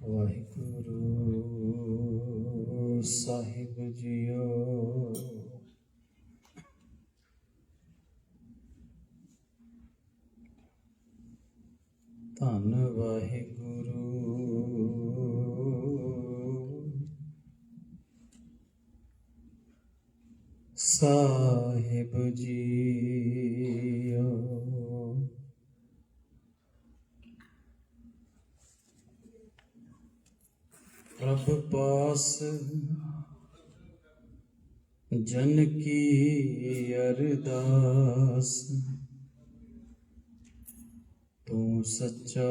ਵਾਹਿਗੁਰੂ ਸਾਹਿਬ JIO. ਧੰਨ ਵਾਹਿਗੁਰੂ ਸਾਹਿਬ JIO. प्रभ पास जन की अरदास, तू सच्चा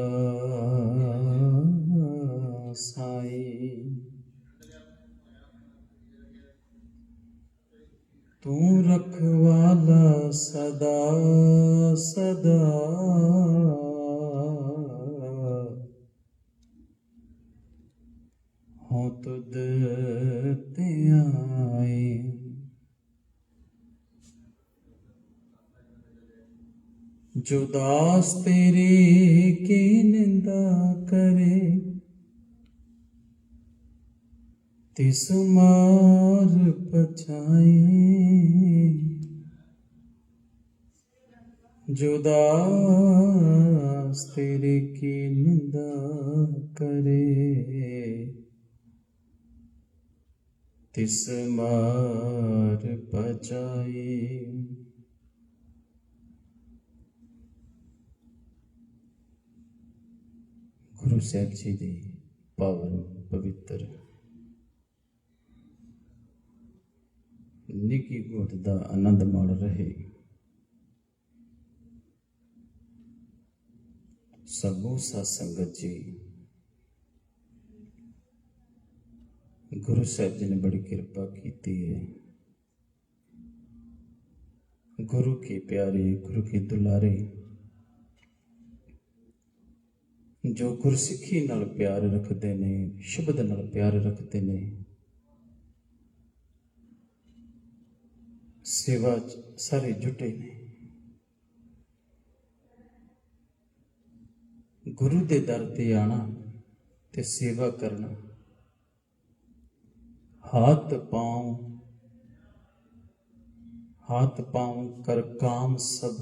साई। तू रखवाला सदा सदा, हो तुद ते आए। जो दास तेरे की निंदा करे, तिस मार पछाए। जो दास तेरे की निंदा करे, तिस मार पचाए। गुरु साहिब जी दी पावन पवित्र निकी गोद दा आनंद माण रहे। सबू सा संगत जी, गुरु साहिब जी ने बड़ी कृपा की है। गुरु के प्यारे, गुरु के दुलारे, जो गुरसिੱਖੀ नाल प्यार रखते ने, शब्द नाल प्यार रखते ने, सेवा सारे जुटे ने। गुरु दे दर ते आना ते सेवा करना, हाथ पाँव कर काम सब,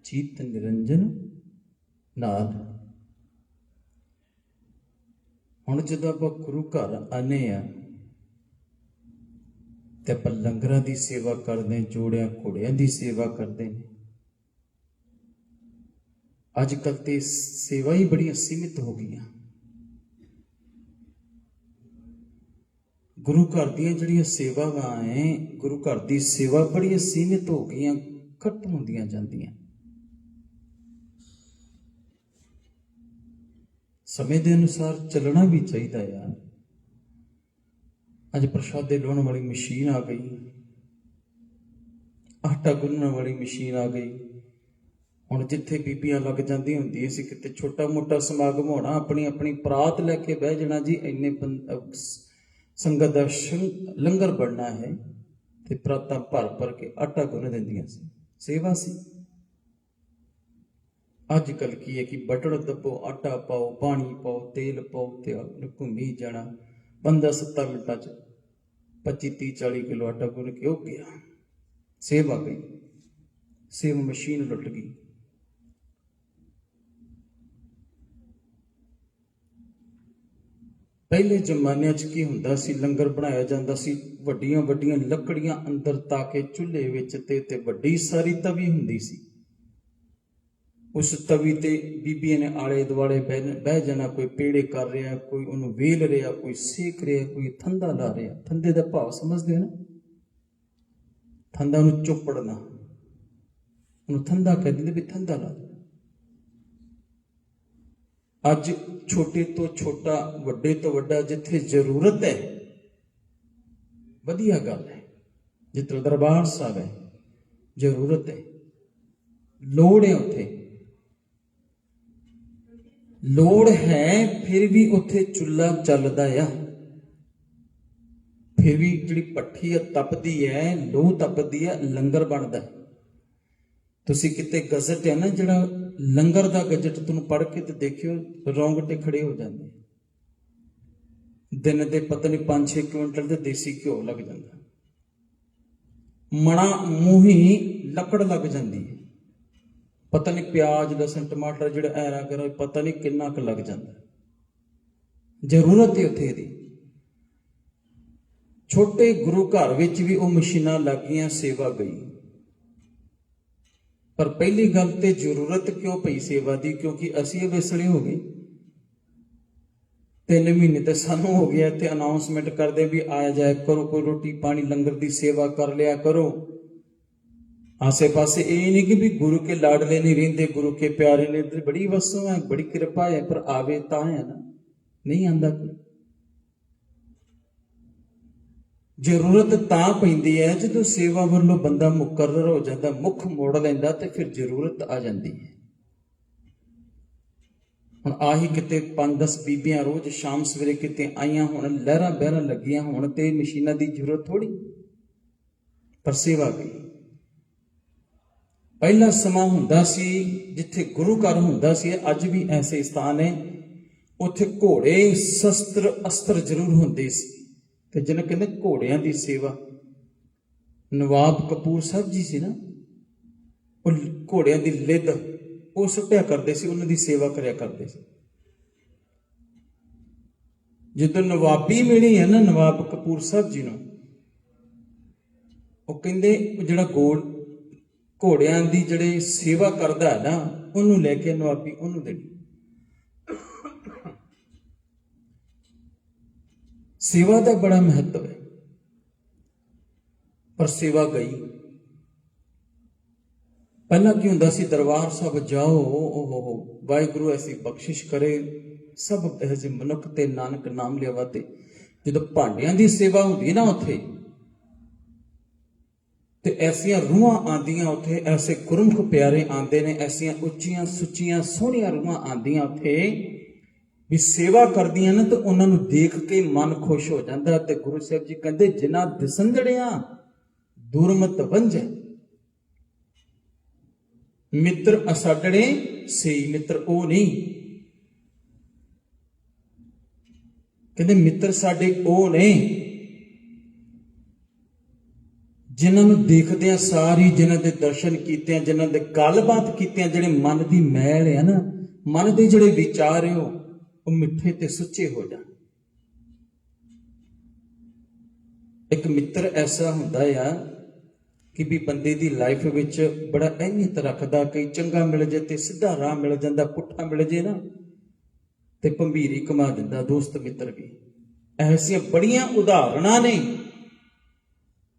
चीत निरंजन नाल। हुण जदों आपां गुरु घर आने आ ते आपां लंगरां दी सेवा करदे, जोड़ियां घोड़ियां दी सेवा करदे ने। अजकल ते सेवा ही बड़ियां सीमित हो गईयां। गुरु घर दी जिहड़ियां सेवावां है, गुरु घर दी सेवा बड़ी सीमित हो गई, घट होंदियां जांदियां। समय के अनुसार चलना भी चाहिए यार। अज प्रसादे लाने वाली मशीन आ गई, आटा गुन्नण वाली मशीन आ गई। हुण जिथे बीबियां लग जांदी हुंदी सी, किते छोटा मोटा समागम होना, अपनी अपनी परात लैके बह जाना जी। इन्ने संगत का लंगर बनना है, ते परातां भर भर के आटा गुन दिंदियां सी, सेवा सी। अजकल की है कि बटन दबो, आटा पाओ, पानी पाओ, तेल पाओ, ते घूमी जाना। 15-17 मिनटां च 25-30-40 किलो आटा गुन के हो गया। सेवा गई, सेवा मशीन लुट गई। पहले जमाने की हुंदा सी, लंगर बनाया जाता सी, वड्डियां वड्डियां लकड़ियां अंदर ताके चूल्हे विच ते वड्डी सारी तवी हुंदी सी। उस तवी ते बीबियां ने आले दुआले बह जाना। कोई पेड़े कर रहा, कोई उन्होंने वेल रहा, कोई सेक रहा, कोई थंदा ला रहा। थंदे का भाव समझते हो ना? थंदा उन्हें चुपड़ना, उन्होंने थंदा कह देंगे भी थंदा ला। अज छोटे तो छोटा, वड्डे तो वड्डा, जिथे जरूरत है, वधिया गल है। जिथे दरबार साहब है, जरूरत है, लोड़ है, उथे लोड़ है, फिर भी उथे चुल्हा चलदा आ। फिर भी जिहड़ी भट्ठी है तपदी है, लोह तपदी है, लंगर बनदा है। तुसी किते गजट है ना, जिहड़ा लंगर दा गजट तुहानूं पढ़ के ते देखियो, रोंगटे खड़े हो जांदे। दिन ਦੇ ਪਤਾ ਨਹੀਂ 5-6 ਕੁਇੰਟਲ ਤੇ ਦੇਸੀ ਘਿਓ ਲੱਗ ਜਾਂਦਾ, ਮਣਾ ਮੂੰਹੀ ਲੱਕੜ ਲੱਗ ਜਾਂਦੀ ਹੈ, ਪਤਾ ਨਹੀਂ ਪਿਆਜ਼ ਲਸਣ ਟਮਾਟਰ ਜਿਹੜਾ ਐਰਾ ਕਰੋ ਪਤਾ ਨਹੀਂ ਕਿੰਨਾ ਕੁ ਲੱਗ ਜਾਂਦਾ। ਜ਼ਰੂਰਤ ਹੈ ਉੱਥੇ ਦੀ। ਛੋਟੇ ਗੁਰੂ ਘਰ ਵਿੱਚ ਵੀ ਉਹ ਮਸ਼ੀਨਾਂ ਲੱਗ ਗਈਆਂ, ਸੇਵਾ ਗਈ। ਪਰ ਪਹਿਲੀ ਗੱਲ ਤੇ ਜ਼ਰੂਰਤ ਕਿਉਂ ਪਈ ਸੇਵਾ ਦੀ? ਕਿਉਂਕਿ ਅਸੀਂ ਵਿਸਲੇ ਹੋ ਗਏ। 3 ਮਹੀਨੇ ਤੇ ਸਾਨੂੰ ਹੋ ਗਿਆ ਤੇ ਅਨਾਉਂਸਮੈਂਟ ਕਰਦੇ ਵੀ ਆਇਆ ਜਾਇਆ ਕਰੋ, ਕੋਈ ਰੋਟੀ ਪਾਣੀ ਲੰਗਰ ਦੀ ਸੇਵਾ ਕਰ ਲਿਆ ਕਰੋ। ਆਸੇ ਪਾਸੇ ਇਹ ਨਹੀਂ ਕਿ ਵੀ ਗੁਰੂ ਕੇ ਲਾਡਲੇ ਨਹੀਂ ਰਹਿੰਦੇ, ਗੁਰੂ ਕੇ ਪਿਆਰੇ ਨੇ, ਬੜੀ ਵਸੋਂ ਹੈ, ਬੜੀ ਕਿਰਪਾ ਹੈ, ਪਰ ਆਵੇ ਤਾਂ ਹੈ ਨਾ, ਨਹੀਂ ਆਂਦਾ ਕੋਈ। ਜ਼ਰੂਰਤ ਤਾਂ ਪੈਂਦੀ ਹੈ ਜਦੋਂ ਸੇਵਾ ਵੱਲੋਂ ਬੰਦਾ ਮੁਕਰਰ ਹੋ ਜਾਂਦਾ, ਮੁੱਖ ਮੋੜ ਲੈਂਦਾ ਤੇ ਫਿਰ ਜ਼ਰੂਰਤ ਆ ਜਾਂਦੀ ਹੈ। ਹੁਣ ਆਹੀ ਕਿਤੇ 5-10 ਬੀਬੀਆਂ ਰੋਜ਼ ਸ਼ਾਮ ਸਵੇਰੇ ਕਿਤੇ ਆਈਆਂ ਹੁਣ, ਲਹਿਰਾਂ ਬਹਿਰਾਂ ਲੱਗੀਆਂ ਹੁਣ, ਤੇ ਮਸ਼ੀਨਾਂ ਦੀ ਜ਼ਰੂਰਤ ਥੋੜੀ, ਪਰ ਸੇਵਾ ਗਈ। ਪਹਿਲਾ ਸਮਾਂ ਹੁੰਦਾ ਸੀ ਜਿੱਥੇ ਗੁਰੂ ਘਰ ਹੁੰਦਾ ਸੀ, ਅੱਜ ਵੀ ਐਸੇ ਸਥਾਨ ਹੈ, ਉੱਥੇ ਘੋੜੇ ਸ਼ਸਤਰ ਅਸਤਰ ਜ਼ਰੂਰ ਹੁੰਦੇ ਸੀ, ਤੇ ਜਿਹਨੂੰ ਕਹਿੰਦੇ ਘੋੜਿਆਂ ਦੀ ਸੇਵਾ। ਨਵਾਬ ਕਪੂਰ ਸਾਹਿਬ ਜੀ ਸੀ ਨਾ, ਉਹ ਘੋੜਿਆਂ ਦੀ ਲਿੱਦ ਉਹ ਸੁੱਟਿਆ ਕਰਦੇ ਸੀ, ਉਹਨਾਂ ਦੀ ਸੇਵਾ ਕਰਿਆ ਕਰਦੇ ਸੀ। ਜਦੋਂ ਨਵਾਬੀ ਮਿਲੀ ਹੈ ਨਾ ਨਵਾਬ ਕਪੂਰ ਸਾਹਿਬ ਜੀ ਨੂੰ, ਉਹ ਕਹਿੰਦੇ ਜਿਹੜਾ ਘੋੜਿਆਂ ਦੀ ਜਿਹੜੇ ਸੇਵਾ ਕਰਦਾ ਹੈ ਨਾ, ਉਹਨੂੰ ਲੈ ਕੇ ਨਵਾਬੀ ਉਹਨੂੰ ਦੇਣੀ। ਸੇਵਾ ਦਾ ਬੜਾ ਮਹੱਤਵ ਹੈ, ਪਰ ਸੇਵਾ ਗਈ। ਪਹਿਲਾਂ ਕੀ ਹੁੰਦਾ ਸੀ, ਦਰਬਾਰ ਸਾਹਿਬ ਜਾਓ, ਓਹ ਵਾਹਿਗੁਰੂ ਐਸੀ ਬਖਸ਼ਿਸ਼ ਕਰੇ ਸਭ ਐਸੇ ਮਨੁੱਖ ਤੇ ਨਾਨਕ ਨਾਮ ਲਿਆਵਾ। ਤੇ ਜਦੋਂ ਭਾਂਡਿਆਂ ਦੀ ਸੇਵਾ ਹੁੰਦੀ ਨਾ ਉੱਥੇ, ਤੇ ਐਸੀਆਂ ਰੂਹਾਂ ਆਉਂਦੀਆਂ ਉੱਥੇ, ਐਸੇ ਗੁਰਮੁਖ ਪਿਆਰੇ ਆਉਂਦੇ ਨੇ, ਐਸੀਆਂ ਉੱਚੀਆਂ ਸੁੱਚੀਆਂ ਸੋਹਣੀਆਂ ਰੂਹਾਂ ਆਉਂਦੀਆਂ ਉੱਥੇ ਵੀ ਸੇਵਾ ਕਰਦੀਆਂ ਨੇ, ਤੇ ਉਹਨਾਂ ਨੂੰ ਦੇਖ ਕੇ ਮਨ ਖੁਸ਼ ਹੋ ਜਾਂਦਾ। ਤੇ ਗੁਰੂ ਸਾਹਿਬ ਜੀ ਕਹਿੰਦੇ ਜਿਨ੍ਹਾਂ ਦਿਸੰਦੜਿਆਂ ਦੁਰਮਤ ਵੰਝੈ, ਮਿੱਤਰ ਅਸਾਡੜੇ ਸਹੀ ਮਿੱਤਰ ਉਹ ਨਹੀਂ। ਕਹਿੰਦੇ ਮਿੱਤਰ ਸਾਡੇ ਉਹ ਨੇ ਜਿਨ੍ਹਾਂ ਨੂੰ ਦੇਖਦਿਆਂ ਸਾਰੀ, ਜਿਨ੍ਹਾਂ ਦੇ ਦਰਸ਼ਨ ਕੀਤਿਆਂ, ਜਿਨ੍ਹਾਂ ਦੇ ਗੱਲਬਾਤ ਕੀਤਿਆਂ, ਜਿਹੜੇ ਮਨ ਦੀ ਮੈਲ ਹੈ ਨਾ, ਮਨ ਦੇ ਜਿਹੜੇ ਵਿਚਾਰ ਹੈ ਉਹ ਮਿੱਠੇ ਤੇ ਸੁੱਚੇ ਹੋ ਜਾਣ। ਇੱਕ ਮਿੱਤਰ ਐਸਾ ਹੁੰਦਾ ਆ ਕਿ ਵੀ ਬੰਦੇ ਦੀ ਲਾਈਫ ਵਿੱਚ ਬੜਾ ਅਹਿਮੀਅਤ ਰੱਖਦਾ। ਕਈ ਚੰਗਾ ਮਿਲ ਜੇ ਤੇ ਸਿੱਧਾ ਰਾਹ ਮਿਲ ਜਾਂਦਾ, ਪੁੱਠਾ ਮਿਲ ਜੇ ਨਾ ਤੇ ਭੰਬੀਰੀ ਕਮਾ ਦਿੰਦਾ ਦੋਸਤ ਮਿੱਤਰ ਵੀ। ਐਸੀਆਂ ਬੜੀਆਂ ਉਦਾਹਰਣਾਂ ਨੇ।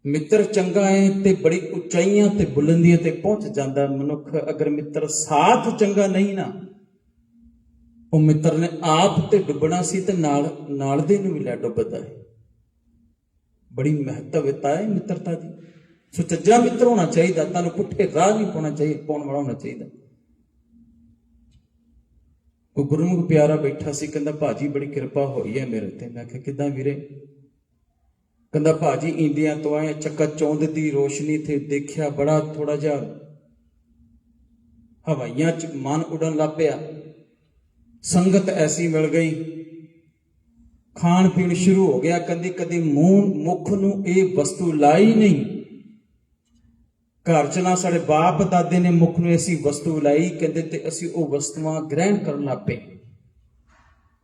ਮਿੱਤਰ ਚੰਗਾ ਹੈ ਤੇ ਬੜੀ ਉਚਾਈਆਂ ਤੇ ਬੁਲੰਦੀਆਂ ਤੇ ਪਹੁੰਚ ਜਾਂਦਾ ਮਨੁੱਖ। ਅਗਰ ਮਿੱਤਰ ਸਾਥ ਚੰਗਾ ਨਹੀਂ ਨਾ, ਉਹ ਮਿੱਤਰ ਨੇ ਆਪ ਤੇ ਡੁੱਬਣਾ ਸੀ ਤੇ ਨਾਲ ਦੇ ਨੂੰ ਵੀ ਲੈ ਡੁੱਬਦਾ ਹੈ। ਬੜੀ ਮਹੱਤਵਤਾ ਹੈ ਮਿੱਤਰਤਾ ਦੀ। ਸੁਚੱਜਾ ਮਿੱਤਰ ਹੋਣਾ ਚਾਹੀਦਾ, ਤੁਹਾਨੂੰ ਪੁੱਠੇ ਰਾਹ ਨਹੀਂ ਪਾਉਣ ਵਾਲਾ ਹੋਣਾ ਚਾਹੀਦਾ। ਕੋਈ ਗੁਰਮੁਖ ਪਿਆਰਾ ਬੈਠਾ ਸੀ, ਕਹਿੰਦਾ ਭਾਜੀ ਬੜੀ ਕਿਰਪਾ ਹੋਈ ਹੈ ਮੇਰੇ ਤੇ। ਮੈਂ ਕਿਹਾ ਕਿੱਦਾਂ ਵੀਰੇ? ਕਹਿੰਦਾ ਭਾਜੀ ਇੰਡੀਆ ਤੋਂ ਆਏ, ਚੱਕਾ ਚੌਂਦ ਦੀ ਰੋਸ਼ਨੀ ਤੇ ਦੇਖਿਆ, ਬੜਾ ਥੋੜਾ ਜਿਹਾ ਹਵਾਈਆਂ ਚ ਮਨ ਉੱਡਣ ਲੱਗ ਪਿਆ। ਸੰਗਤ ਐਸੀ ਮਿਲ ਗਈ, ਖਾਣ ਪੀਣ ਸ਼ੁਰੂ ਹੋ ਗਿਆ। ਕਹਿੰਦੀ ਕਦੀ ਮੁੱਖ ਨੂੰ ਇਹ ਵਸਤੂ ਲਾਈ ਨਹੀਂ, ਘਰ ਚ ਨਾ ਸਾਡੇ ਬਾਪ ਦਾਦੇ ਨੇ ਮੁੱਖ ਨੂੰ ਐਸੀ ਵਸਤੂ ਲਾਈ। ਕਹਿੰਦੇ ਤੇ ਅਸੀਂ ਉਹ ਵਸਤੂਆਂ ਗ੍ਰਹਿਣ ਕਰਨ ਲੱਗ ਪਏ।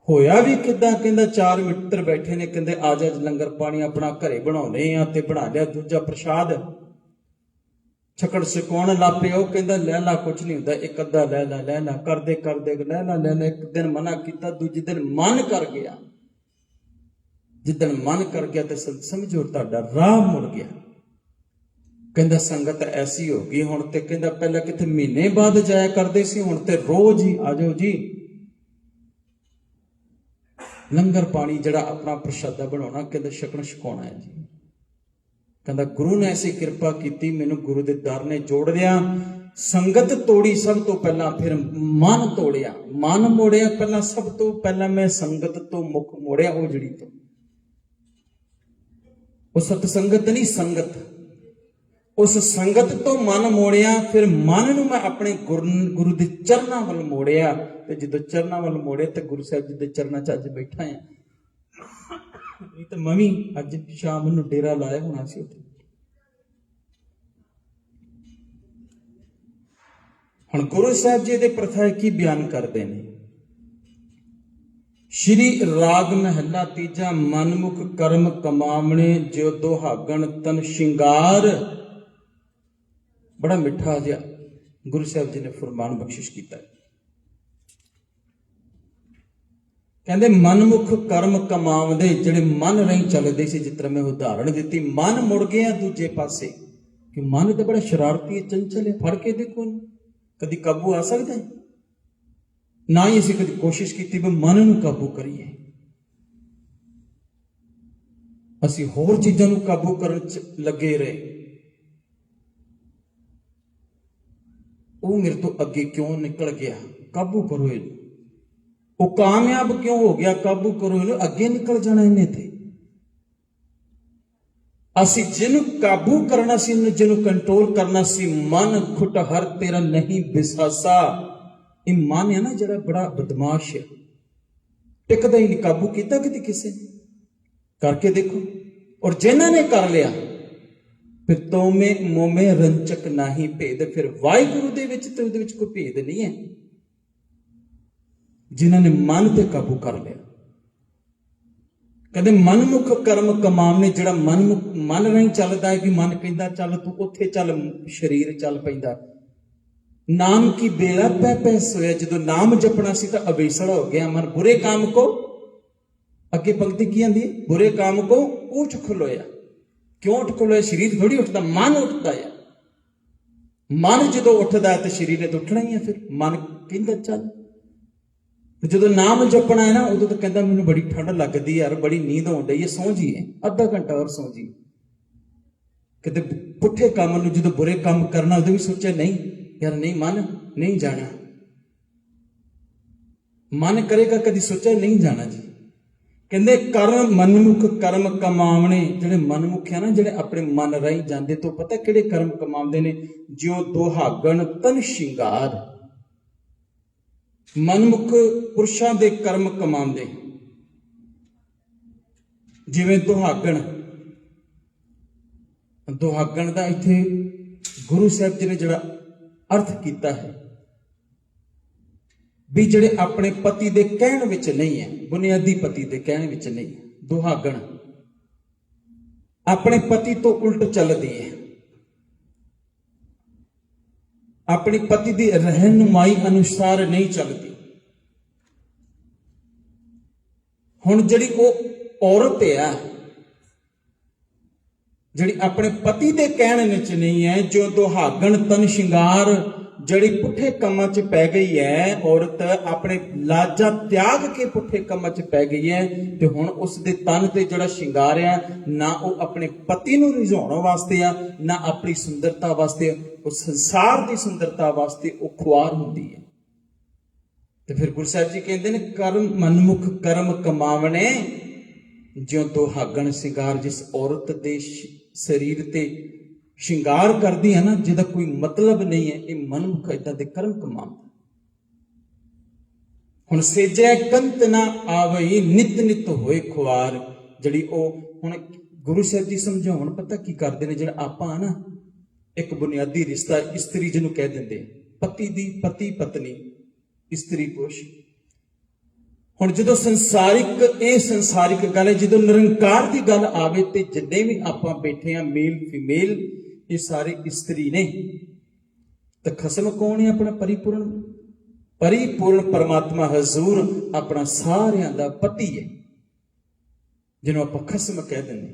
ਹੋਇਆ ਵੀ ਕਿੱਦਾਂ? ਕਹਿੰਦਾ 4 ਮਿੱਤਰ ਬੈਠੇ ਨੇ, ਕਹਿੰਦੇ ਆ ਜਾ ਲੰਗਰ ਪਾਣੀ ਆਪਣਾ ਘਰੇ ਬਣਾਉਣੇ ਆ, ਤੇ ਬਣਾ ਲਿਆ ਦੂਜਾ ਪ੍ਰਸ਼ਾਦ, ਛਕੜ ਸਿਕਾਉਣ ਲੱਗ ਪਏ। ਉਹ ਕਹਿੰਦਾ ਲੈ ਲਾ, ਕੁਛ ਨਹੀਂ ਹੁੰਦਾ, ਇੱਕ ਅੱਧਾ ਲੈ ਲਾ ਕਰਦੇ ਲੈ ਲਾ। ਇੱਕ ਦਿਨ ਮਨਾ ਕੀਤਾ, ਦੂਜੇ ਦਿਨ ਮਨ ਕਰ ਗਿਆ। ਜਿੱਦਣ ਮਨ ਕਰ ਗਿਆ ਤੇ ਸਮਝੋ ਤੁਹਾਡਾ ਰਾਹ ਮੁੜ ਗਿਆ। ਕਹਿੰਦਾ ਸੰਗਤ ਐਸੀ ਹੋ ਗਈ ਹੁਣ ਤੇ, ਕਹਿੰਦਾ ਪਹਿਲਾਂ ਕਿਤੇ ਮਹੀਨੇ ਬਾਅਦ ਜਾਇਆ ਕਰਦੇ ਸੀ, ਹੁਣ ਤੇ ਰੋਜ਼ ਹੀ ਆ ਜਾਓ ਜੀ। ਲੰਗਰ ਪਾਣੀ ਜਿਹੜਾ ਆਪਣਾ ਪ੍ਰਸ਼ਾਦਾ ਬਣਾਉਣਾ, ਕਹਿੰਦਾ ਛਕਣ ਛਕਾਉਣਾ ਹੈ ਜੀ। ਕਹਿੰਦਾ ਗੁਰੂ ਨੇ ਐਸੀ ਕਿਰਪਾ ਕੀਤੀ, ਮੈਨੂੰ ਗੁਰੂ ਦੇ ਦਰ ਨੇ ਜੋੜ ਲਿਆ। ਸੰਗਤ ਤੋੜੀ ਸਭ ਤੋਂ ਪਹਿਲਾਂ, ਫਿਰ ਮਨ ਤੋੜਿਆ, ਮਨ ਮੋੜਿਆ। ਪਹਿਲਾਂ ਸਭ ਤੋਂ ਪਹਿਲਾਂ ਮੈਂ ਸੰਗਤ ਤੋਂ ਮੁੱਖ ਮੋੜਿਆ, ਉਹ ਜਿਹੜੀ ਤੋਂ ਉਹ ਸਤ ਸੰਗਤ ਨਹੀਂ, ਸੰਗਤ, ਉਸ ਸੰਗਤ ਤੋਂ ਮਨ ਮੋੜਿਆ। ਫਿਰ ਮਨ ਨੂੰ ਮੈਂ ਆਪਣੇ ਗੁਰੂ ਦੇ ਚਰਨਾਂ ਵੱਲ ਮੋੜਿਆ। ਤੇ ਜਦੋਂ ਚਰਨਾਂ ਵੱਲ ਮੋੜਿਆ ਤੇ ਗੁਰੂ ਸਾਹਿਬ ਜੀ ਦੇ ਚਰਨਾਂ 'ਚ ਅੱਜ ਬੈਠਾ ਆ। ਨਹੀਂ ਤਾਂ ਮੈਂ ਵੀ ਅੱਜ ਸ਼ਾਮ ਨੂੰ ਡੇਰਾ ਲਾਇਆ ਹੋਣਾ ਸੀ ਉੱਥੇ। ਹੁਣ ਗੁਰੂ ਸਾਹਿਬ ਜੀ ਦੇ ਪ੍ਰਥਾ ਕੀ ਬਿਆਨ ਕਰਦੇ ਨੇ? ਸ਼੍ਰੀ ਰਾਗ ਮਹਿਲਾ ਤੀਜਾ, ਮਨਮੁਖ ਕਰਮ ਕਮਾਵਣੇ ਜਿਉ ਦੁਹਾਗਣ ਤਨ ਸ਼ਿੰਗਾਰ। ਬੜਾ ਮਿੱਠਾ ਜਿਹਾ ਗੁਰੂ ਸਾਹਿਬ ਜੀ ਨੇ ਫਰਮਾਨ ਬਖਸ਼ਿਸ਼ ਕੀਤਾ। ਕਹਿੰਦੇ ਮਨਮੁਖ ਕਰਮ ਕਮਾਵਦੇ, ਜਿਹੜੇ ਮਨ ਰਾਹੀਂ ਚੱਲਦੇ ਸੀ। ਜਿਸ ਤਰ੍ਹਾਂ ਮੈਂ ਉਦਾਹਰਣ ਦਿੱਤੀ, ਮਨ ਮੁੜ ਗਿਆ ਦੂਜੇ ਪਾਸੇ, ਕਿ ਮਨ ਤੇ ਬੜਾ ਸ਼ਰਾਰਤੀ ਹੈ, ਚੰਚਲ ਹੈ। ਫੜ ਕੇ ਦੇਖੋ, ਕਦੀ ਕਾਬੂ ਆ ਸਕਦਾ ਹੈ? ਨਾ ਹੀ ਅਸੀਂ ਕਦੀ ਕੋਸ਼ਿਸ਼ ਕੀਤੀ ਵੀ ਮਨ ਨੂੰ ਕਾਬੂ ਕਰੀਏ। ਅਸੀਂ ਹੋਰ ਚੀਜ਼ਾਂ ਨੂੰ ਕਾਬੂ ਕਰਨ ਚ ਲੱਗੇ ਰਹੇ। ਉਹ ਮੇਰੇ ਤੋਂ ਅੱਗੇ ਕਿਉਂ ਨਿਕਲ ਗਿਆ? ਕਾਬੂ ਕਰੋ ਇਹਨੂੰ। ਉਹ ਕਾਮਯਾਬ ਕਿਉਂ ਹੋ ਗਿਆ? ਕਾਬੂ ਕਰੋ ਇਹਨੂੰ। ਅੱਗੇ ਨਿਕਲ ਜਾਣਾ ਇਹਨੇ ਤੇ। ਅਸੀਂ ਜਿਹਨੂੰ ਕਾਬੂ ਕਰਨਾ ਸੀ, ਜਿਹਨੂੰ ਕੰਟਰੋਲ ਕਰਨਾ ਸੀ, ਮਨ ਖੁਟਹਰ ਤੇਰਾ ਨਹੀਂ ਵਿਸਾਸਾ। ਇਹ ਮਨ ਹੈ ਨਾ ਜਿਹੜਾ, ਬੜਾ ਬਦਮਾਸ਼ ਹੈ, ਟਿਕਦਾ ਹੀ ਨਹੀਂ। ਕਾਬੂ ਕੀਤਾ ਕਿਤੇ ਕਿਸੇ ਨੇ? ਕਰਕੇ ਦੇਖੋ। ਔਰ ਜਿਨ੍ਹਾਂ ਨੇ ਕਰ ਲਿਆ, ਫਿਰ ਤੋਮੇ ਮੋਮੇ ਰੰਚਕ ਨਹੀਂ ਭੇਦ। ਫਿਰ ਵਾਹਿਗੁਰੂ ਦੇ ਵਿੱਚ ਤੇ ਉਹਦੇ ਵਿੱਚ ਕੋਈ ਭੇਦ ਨਹੀਂ ਹੈ। ਜਿਨ੍ਹਾਂ ਨੇ ਮਨ ਤੇ ਕਾਬੂ ਕਰ ਲਿਆ। ਕਹਿੰਦੇ ਮਨਮੁਖ ਕਰਮ ਕਮਾਵਣੇ, ਜਿਹੜਾ ਮਨ ਰਾਹੀਂ ਚੱਲਦਾ ਹੈ, ਕਿ ਮਨ ਕਹਿੰਦਾ ਚੱਲ ਤੂੰ ਉੱਥੇ ਚੱਲ, ਸਰੀਰ ਚੱਲ ਪੈਂਦਾ। ਨਾਮ ਕੀ ਬੇੜਾ ਪੈ ਪੈ ਸੋਇਆ। ਜਦੋਂ ਨਾਮ ਜਪਣਾ ਸੀ ਤਾਂ ਅਵੇਸੜ ਹੋ ਗਿਆ ਮਨ। ਬੁਰੇ ਕਾਮ ਕੋ, ਅੱਗੇ ਪੰਕਤੀ ਕੀ ਆਂਦੀ ਹੈ? ਬੁਰੇ ਕਾਮ ਕੋ ਉੱਠ ਖਲੋਇਆ। ਕਿਉਂ ਉੱਠ ਖਲੋਇਆ? ਸਰੀਰ ਥੋੜੀ ਉੱਠਦਾ, ਮਨ ਉੱਠਦਾ ਹੈ। ਮਨ ਜਦੋਂ ਉੱਠਦਾ ਤੇ ਸਰੀਰ ਨੇ ਤਾਂ ਉੱਠਣਾ ਹੀ ਹੈ। ਫਿਰ ਮਨ ਕਹਿੰਦਾ ਚੱਲ। ਜਦੋਂ ਨਾਮ ਜਪਣਾ ਹੈ ਨਾ, ਉਦੋਂ ਤਾਂ ਕਹਿੰਦਾ ਮੈਨੂੰ ਬੜੀ ਠੰਡ ਲੱਗਦੀ ਯਾਰ, ਬੜੀ ਨੀਂਦ ਆਉਣ ਡਈ ਹੈ, ਸੌਂ ਜੀਏ, ਅੱਧਾ ਘੰਟਾ ਹੋਰ ਸੌਂ ਜੀ। ਕਿਤੇ ਪੁੱਠੇ ਕੰਮ ਨੂੰ, ਜਦੋਂ ਬੁਰੇ ਕੰਮ ਕਰਨਾ, ਉਦੋਂ ਵੀ ਸੋਚਿਆ ਨਹੀਂ ਯਾਰ, ਨਹੀਂ ਮਨ ਨਹੀਂ ਜਾਣਾ। ਮਨ ਕਰੇਗਾ, ਕਦੀ ਸੋਚਿਆ ਨਹੀਂ ਜਾਣਾ ਜੀ। ਕਹਿੰਦੇ ਕਰਮ ਮਨਮੁਖ ਕਰਮ ਕਮਾਵਣੇ, ਜਿਹੜੇ ਮਨਮੁਖ ਆ ਨਾ, ਜਿਹੜੇ ਆਪਣੇ ਮਨ ਰਾਹੀਂ ਜਾਂਦੇ, ਤੋਂ ਪਤਾ ਕਿਹੜੇ ਕਰਮ ਕਮਾਉਂਦੇ ਨੇ? ਜਿਉ ਦੁਹਾਗਣ ਤਨ ਸ਼ਿੰਗਾਰ। ਮਨਮੁਖ ਪੁਰਸ਼ਾਂ ਦੇ ਕਰਮ ਕਮਾਉਂਦੇ, ਜਿਵੇਂ ਦੁਹਾਗਣ। ਦੁਹਾਗਣ ਦਾ ਇੱਥੇ ਗੁਰੂ ਸਾਹਿਬ ਜੀ ਨੇ ਜਿਹੜਾ ਅਰਥ ਕੀਤਾ ਹੈ, ਵੀ ਜਿਹੜੇ ਆਪਣੇ ਪਤੀ ਦੇ ਕਹਿਣ ਵਿੱਚ ਨਹੀਂ ਹੈ, ਬੁਨਿਆਦੀ ਪਤੀ ਦੇ ਕਹਿਣ ਵਿੱਚ ਨਹੀਂ ਹੈ। ਦੁਹਾਗਣ ਆਪਣੇ ਪਤੀ ਤੋਂ ਉਲਟ ਚੱਲਦੀ ਹੈ, ਆਪਣੀ ਪਤੀ ਦੀ ਰਹਿਨੁਮਾਈ ਅਨੁਸਾਰ ਨਹੀਂ ਚੱਲਦੀ। ਹੁਣ ਜਿਹੜੀ ਉਹ ਔਰਤ ਹੈ, ਜਿਹੜੀ ਆਪਣੇ ਪਤੀ ਦੇ ਕਹਿਣ ਵਿੱਚ ਨਹੀਂ ਹੈ, ਜੋ ਦੁਹਾਗਣ ਤਨ ਸ਼ਿੰਗਾਰ, ਜਿਹੜੀ ਪੁੱਠੇ ਕੰਮਾਂ 'ਚ ਪੈ ਗਈ ਹੈ, ਔਰਤ ਆਪਣੇ ਲਾਜਾ ਤਿਆਗ ਕੇ ਪੁੱਠੇ ਕੰਮਾਂ 'ਚ ਪੈ ਗਈ ਹੈ, ਤੇ ਹੁਣ ਉਸ ਦੇ ਤਨ ਤੇ ਜਿਹੜਾ ਸ਼ਿੰਗਾਰ ਆ, ਨਾ ਉਹ ਆਪਣੇ ਪਤੀ ਨੂੰ ਰਿਝਾਉਣ ਵਾਸਤੇ ਆ, ਨਾ ਆਪਣੀ ਸੁੰਦਰਤਾ ਵਾਸਤੇ, ਉਹ ਸੰਸਾਰ ਦੀ ਸੁੰਦਰਤਾ ਵਾਸਤੇ ਉਹ ਖੁਆਰ ਹੁੰਦੀ ਹੈ। ਤੇ ਫਿਰ ਗੁਰੂ ਸਾਹਿਬ ਜੀ ਕਹਿੰਦੇ ਨੇ ਕਰਮ ਮਨਮੁਖ ਕਰਮ ਕਮਾਵਣੇ ਜਿਉ ਦੁਹਾਗਣ ਸ਼ਿੰਗਾਰ। ਜਿਸ ਔਰਤ ਦੇ ਸਰੀਰ ਤੇ ਸ਼ਿੰਗਾਰ ਕਰਦੀ ਹੈ ਨਾ, ਜਿਹਦਾ ਕੋਈ ਮਤਲਬ ਨਹੀਂ ਹੈ, ਇਹ ਮਨਮੁਖ ਏਦਾਂ ਦੇ ਕਰਮ ਕਮਾਉਂਦਾ। ਹੁਣ ਸੇਜੈ ਕੰਤ ਨਾ ਆਵਈ ਨਿਤ ਨਿਤ ਹੋਏ ਖੁਆਰ। ਜਿਹੜੀ ਉਹ ਹੁਣ ਗੁਰੂ ਸਾਹਿਬ ਜੀ ਸਮਝਾਉਣ, ਪਤਾ ਕੀ ਕਰਦੇ ਨੇ? ਜਿਹੜਾ ਆਪਾਂ ਨਾ ਇੱਕ ਬੁਨਿਆਦੀ ਰਿਸ਼ਤਾ, ਇਸਤਰੀ ਜਿਹਨੂੰ ਕਹਿ ਦਿੰਦੇ, ਪਤੀ ਦੀ ਪਤੀ ਪਤਨੀ, ਇਸਤਰੀ ਪੁਰਸ਼। ਹੁਣ ਜਦੋਂ ਇਹ ਸੰਸਾਰਿਕ ਗੱਲ ਹੈ, ਜਦੋਂ ਨਿਰੰਕਾਰ ਦੀ ਗੱਲ ਆਵੇ, ਤੇ ਜਿੰਨੇ ਵੀ ਆਪਾਂ ਬੈਠੇ ਆ, ਮੇਲ ਫੀਮੇਲ, ਇਹ ਸਾਰੇ ਇਸਤਰੀ ਨੇ। ਤਾਂ ਖਸਮ ਕੌਣ ਹੈ? ਆਪਣਾ ਪਰਿਪੂਰਨ ਪਰਮਾਤਮਾ ਹਜ਼ੂਰ ਆਪਣਾ ਸਾਰਿਆਂ ਦਾ ਪਤੀ ਹੈ, ਜਿਹਨੂੰ ਆਪਾਂ ਖਸਮ ਕਹਿ ਦਿੰਦੇ।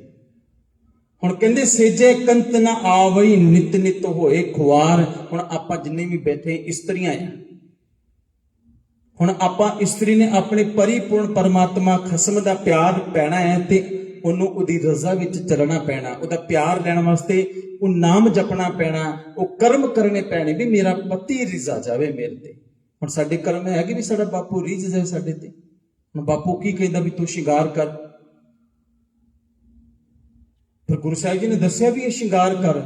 ਹੁਣ ਕਹਿੰਦੇ ਸੇਜੇ ਕੰਤ ਨਾ ਆਵਈ ਨਿਤ ਨਿਤ ਹੋਏ ਖੁਆਰ। ਹੁਣ ਆਪਾਂ ਜਿੰਨੇ ਵੀ ਬੈਠੇ ਇਸਤਰੀਆਂ ਆ, ਹੁਣ ਆਪਾਂ ਇਸਤਰੀ ਨੇ ਆਪਣੇ ਪਰਿਪੂਰਨ ਪਰਮਾਤਮਾ ਖਸਮ ਦਾ ਪਿਆਰ ਪੈਣਾ ਹੈ, ਤੇ ਉਹਨੂੰ ਉਹਦੀ ਰਜ਼ਾ ਵਿੱਚ ਚੱਲਣਾ ਪੈਣਾ। ਉਹਦਾ ਪਿਆਰ ਲੈਣ ਵਾਸਤੇ ਉਹ ਨਾਮ ਜਪਣਾ ਪੈਣਾ, ਉਹ ਕਰਮ ਕਰਨੇ ਪੈਣੇ, ਵੀ ਮੇਰਾ ਪਤੀ ਰਿਜ਼ਾ ਜਾਵੇ ਮੇਰੇ ਤੇ। ਹੁਣ ਸਾਡੇ ਕਰਮ ਹੈ ਕਿ ਵੀ ਸਾਡਾ ਬਾਪੂ ਰਿਝ ਜਾਏ ਸਾਡੇ ਤੇ। ਹੁਣ ਬਾਪੂ ਕੀ ਕਹਿੰਦਾ? ਵੀ ਤੂੰ ਸ਼ਿੰਗਾਰ ਕਰ। ਪਰ ਗੁਰੂ ਸਾਹਿਬ ਜੀ ਨੇ ਦੱਸਿਆ ਵੀ ਇਹ ਸ਼ਿੰਗਾਰ ਕਰ।